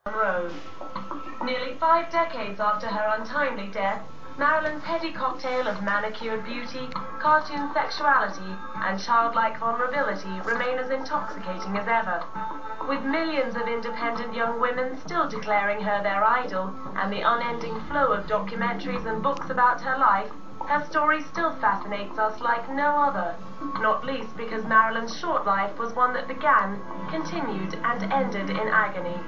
Monroe. Nearly 5 decades after her untimely death, Marilyn's heady cocktail of manicured beauty, cartoon sexuality, and childlike vulnerability remain as intoxicating as ever. With millions of independent young women still declaring her their idol, and the unending flow of documentaries and books about her life, her story still fascinates us like no other, not least because Marilyn's short life was one that began, continued, and ended in agony.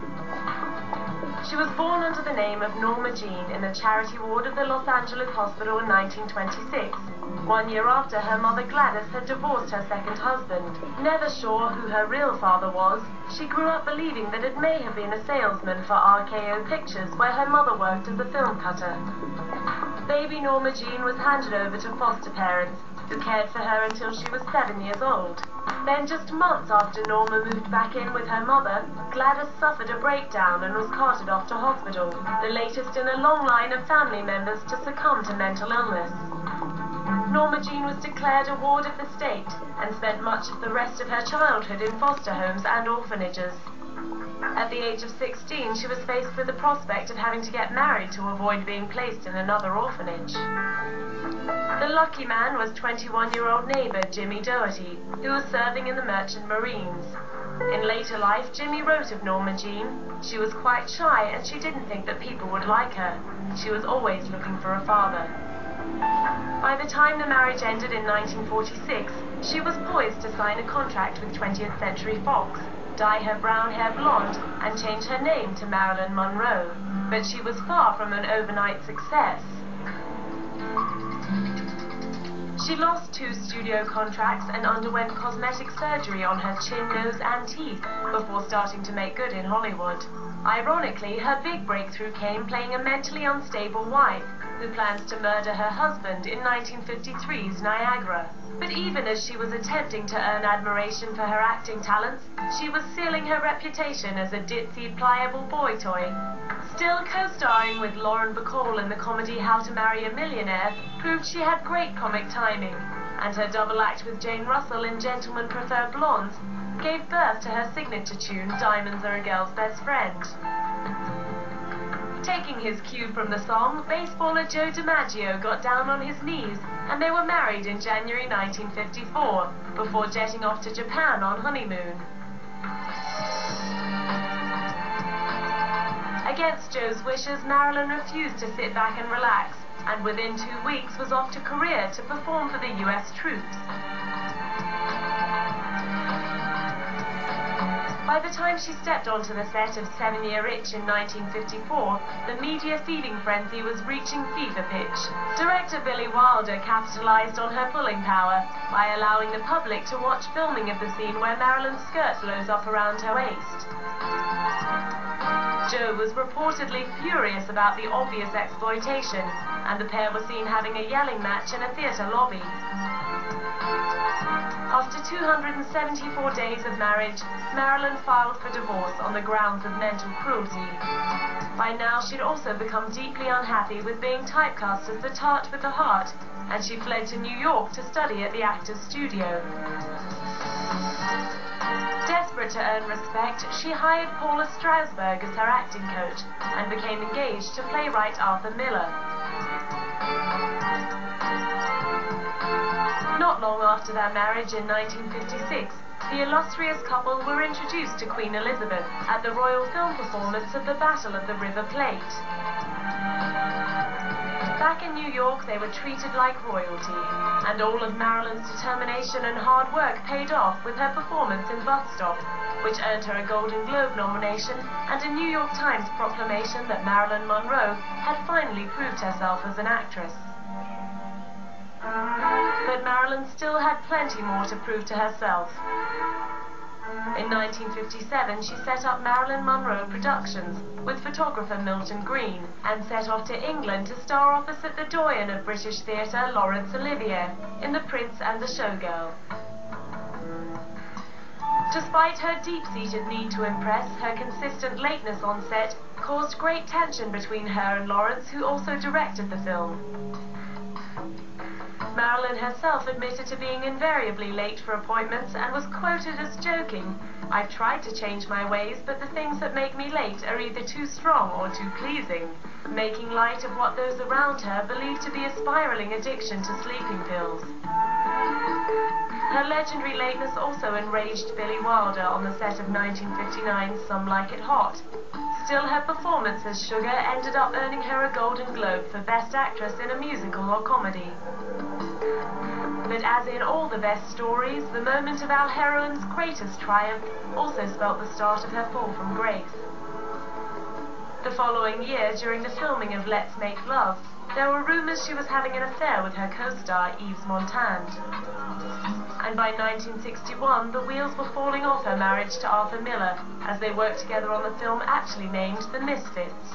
She was born under the name of Norma Jean in the charity ward of the Los Angeles hospital in 1926, 1 year after her mother Gladys had divorced her second husband. Never sure who her real father was, she grew up believing that it may have been a salesman for RKO Pictures, where her mother worked as a film cutter. Baby Norma Jean was handed over to foster parents, who cared for her until she was 7 years old. Then, just months after Norma moved back in with her mother, Gladys suffered a breakdown and was carted off to hospital, the latest in a long line of family members to succumb to mental illness. Norma Jean was declared a ward of the state and spent much of the rest of her childhood in foster homes and orphanages. At the age of 16, she was faced with the prospect of having to get married to avoid being placed in another orphanage. The lucky man was 21-year-old neighbor Jimmy Doherty, who was serving in the Merchant Marines. In later life, Jimmy wrote of Norma Jean, "She was quite shy and she didn't think that people would like her. She was always looking for a father." By the time the marriage ended in 1946, she was poised to sign a contract with 20th Century Fox, dye her brown hair blonde, and change her name to Marilyn Monroe. But she was far from an overnight success. She lost 2 studio contracts and underwent cosmetic surgery on her chin, nose, and teeth before starting to make good in Hollywood. Ironically, her big breakthrough came playing a mentally unstable wife who plans to murder her husband in 1953's Niagara. But even as she was attempting to earn admiration for her acting talents, she was sealing her reputation as a ditzy, pliable boy toy. Still, co-starring with Lauren Bacall in the comedy How to Marry a Millionaire proved she had great comic timing, and her double act with Jane Russell in Gentlemen Prefer Blondes gave birth to her signature tune, Diamonds Are a Girl's Best Friend. Taking his cue from the song, baseballer Joe DiMaggio got down on his knees, and they were married in January 1954, before jetting off to Japan on honeymoon. Against Joe's wishes, Marilyn refused to sit back and relax, and within 2 weeks was off to Korea to perform for the US troops. By the time she stepped onto the set of 7-Year Itch in 1954, the media feeding frenzy was reaching fever pitch. Director Billy Wilder capitalized on her pulling power by allowing the public to watch filming of the scene where Marilyn's skirt blows up around her waist. Joe was reportedly furious about the obvious exploitation, and the pair were seen having a yelling match in a theater lobby. After 274 days of marriage, Marilyn filed for divorce on the grounds of mental cruelty. By now, she'd also become deeply unhappy with being typecast as the tart with the heart, and she fled to New York to study at the Actors Studio. Desperate to earn respect, she hired Paula Strasberg as her acting coach and became engaged to playwright Arthur Miller. Not long after their marriage in 1956, the illustrious couple were introduced to Queen Elizabeth at the royal film performance of the Battle of the River Plate. Back in New York, they were treated like royalty, and all of Marilyn's determination and hard work paid off with her performance in Bus Stop, which earned her a Golden Globe nomination and a New York Times proclamation that Marilyn Monroe had finally proved herself as an actress. But Marilyn still had plenty more to prove to herself. In 1957, she set up Marilyn Monroe Productions with photographer Milton Green and set off to England to star opposite the doyen of British theatre, Laurence Olivier, in The Prince and the Showgirl. Despite her deep-seated need to impress, her consistent lateness on set caused great tension between her and Laurence, who also directed the film. Marilyn herself admitted to being invariably late for appointments and was quoted as joking, "I've tried to change my ways, but the things that make me late are either too strong or too pleasing," making light of what those around her believed to be a spiraling addiction to sleeping pills. Her legendary lateness also enraged Billy Wilder on the set of 1959's Some Like It Hot. Still, her performance as Sugar ended up earning her a Golden Globe for Best Actress in a Musical or Comedy. But as in all the best stories, the moment of our heroine's greatest triumph also spelt the start of her fall from grace. The following year, during the filming of Let's Make Love, there were rumors she was having an affair with her co-star Yves Montand. And by 1961, the wheels were falling off her marriage to Arthur Miller as they worked together on the film actually named The Misfits.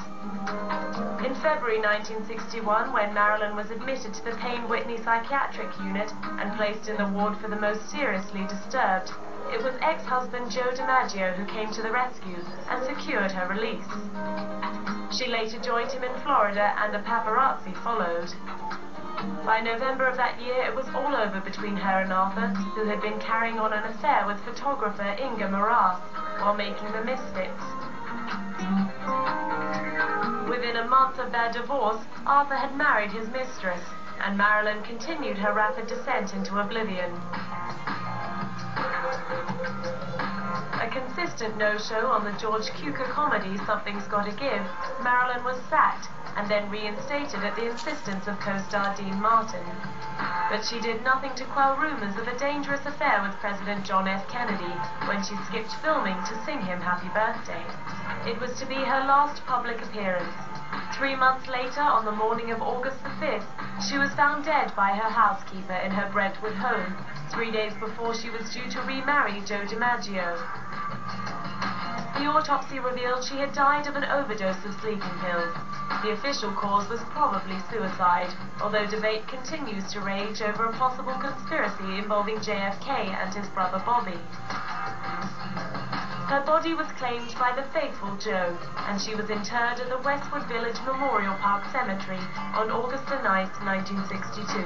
In February 1961, when Marilyn was admitted to the Payne Whitney Psychiatric Unit and placed in the ward for the most seriously disturbed, it was ex-husband Joe DiMaggio who came to the rescue and secured her release. She later joined him in Florida, and a paparazzi followed. By November of that year, it was all over between her and Arthur, who had been carrying on an affair with photographer Inga Morath while making The Misfits. Within a month of their divorce, Arthur had married his mistress, and Marilyn continued her rapid descent into oblivion. A consistent no-show on the George Cukor comedy Something's Gotta Give, Marilyn was sacked and then reinstated at the insistence of co-star Dean Martin. But she did nothing to quell rumors of a dangerous affair with President John F. Kennedy when she skipped filming to sing him happy birthday. It was to be her last public appearance. 3 months later, on the morning of August the 5th, she was found dead by her housekeeper in her Brentwood home, 3 days before she was due to remarry Joe DiMaggio. The autopsy revealed she had died of an overdose of sleeping pills. The official cause was probably suicide, although debate continues to rage over a possible conspiracy involving JFK and his brother Bobby. Her body was claimed by the faithful Joe, and she was interred at the Westwood Village Memorial Park Cemetery on August the 9th, 1962.